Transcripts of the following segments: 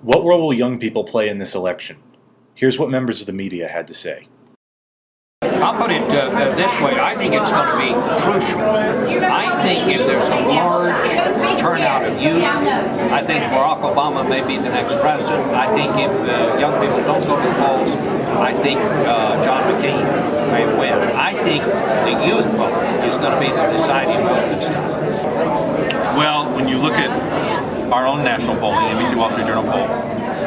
What role will young people play in this election? Here's what members of the media had to say. I'll put it this way. I think it's going to be crucial. I think if there's a large turnout of youth, I think Barack Obama may be the next president. I think if young people don't go to the polls, I think John McCain may win. I think the youth vote is going to be the deciding vote this time. Well, when you look at our own national poll, the NBC Wall Street Journal poll,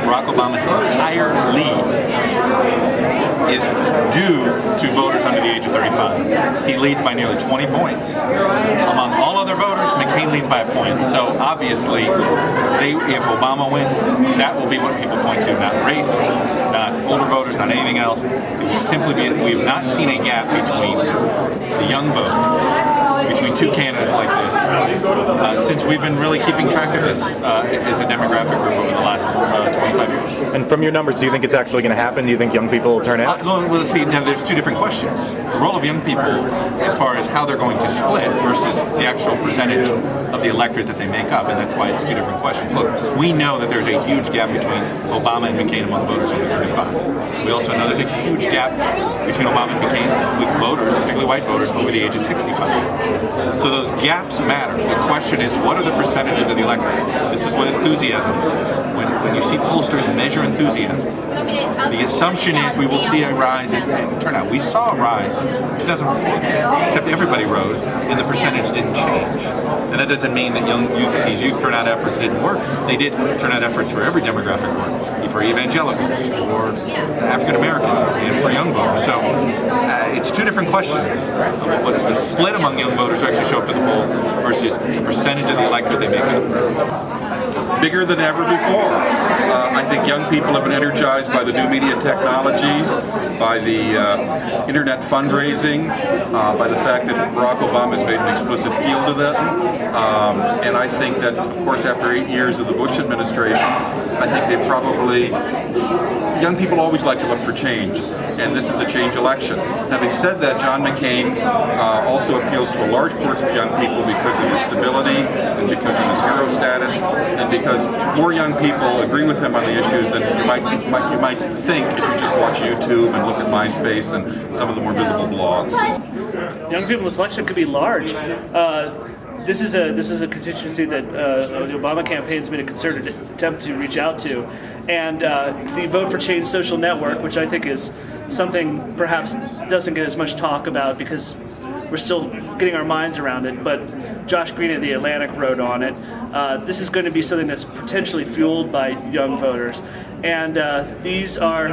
Barack Obama's entire lead is due to voters under the age of 35. He leads by nearly 20 points. Among all other voters, McCain leads by a point. So obviously, if Obama wins, that will be what people point to, not race, not older voters, not anything else. It will simply be, we have not seen a gap between the young vote, between two candidates like this, since we've been really keeping track of this as a demographic group over the last 25 years. And from your numbers, do you think it's actually going to happen? Do you think young people will turn out? Well, let's see, now there's two different questions. The role of young people as far as how they're going to split versus the actual percentage of the electorate that they make up, and that's why it's two different questions. Look, we know that there's a huge gap between Obama and McCain among voters under 35. We also know there's a huge gap between Obama and McCain with voters, particularly white voters, over the age of 65. So those gaps matter. The question is, what are the percentages of the electorate? This is what enthusiasm, when you see pollsters measure enthusiasm, the assumption is we will see a rise in turnout. We saw a rise in 2004, except everybody rose, and the percentage didn't change. And that doesn't mean that these youth turnout efforts didn't work. They did turnout efforts for every demographic group, for evangelicals, for African Americans, and for young voters. So it's two different questions. What's the split among young voters who actually show up to the poll versus the percentage of the electorate they make up? Bigger than ever before. I think young people have been energized by the new media technologies, by the internet fundraising, by the fact that Barack Obama has made an explicit appeal to that. And I think that, of course, after 8 years of the Bush administration, I think they probably, young people always like to look for change, and this is a change election. Having said that, John McCain also appeals to a large portion of young people because of his stability and because of his hero status, and because more young people agree with him on the issues than you might think if you just watch YouTube and look at MySpace and some of the more visible blogs. Young people in this election could be large. This is a constituency that the Obama campaign has made a concerted attempt to reach out to, and the Vote for Change social network, which I think is something perhaps doesn't get as much talk about because we're still getting our minds around it, but Josh Green at The Atlantic wrote on it. This is going to be something that's potentially fueled by young voters, and these are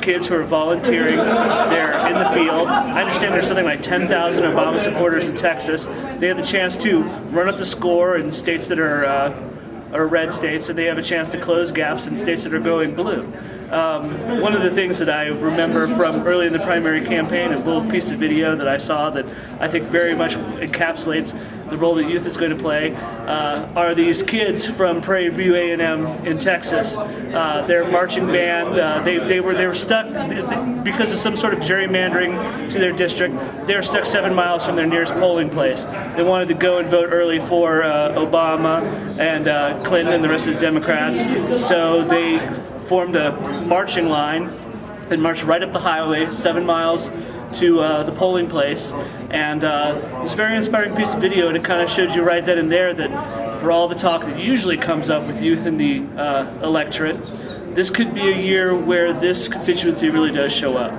kids who are volunteering. They're in the field. I understand there's something like 10,000 Obama supporters in Texas. They have the chance to run up the score in states that are red states, and they have a chance to close gaps in states that are going blue. One of the things that I remember from early in the primary campaign, a little piece of video that I saw that I think very much encapsulates the role that youth is going to play, are these kids from Prairie View A&M in Texas. Their marching band, they were stuck because of some sort of gerrymandering to their district. They were stuck 7 miles from their nearest polling place. They wanted to go and vote early for Obama and Clinton and the rest of the Democrats, so they formed a marching line and marched right up the highway, 7 miles to the polling place, and it's a very inspiring piece of video, and it kind of showed you right then and there that for all the talk that usually comes up with youth in the electorate, this could be a year where this constituency really does show up.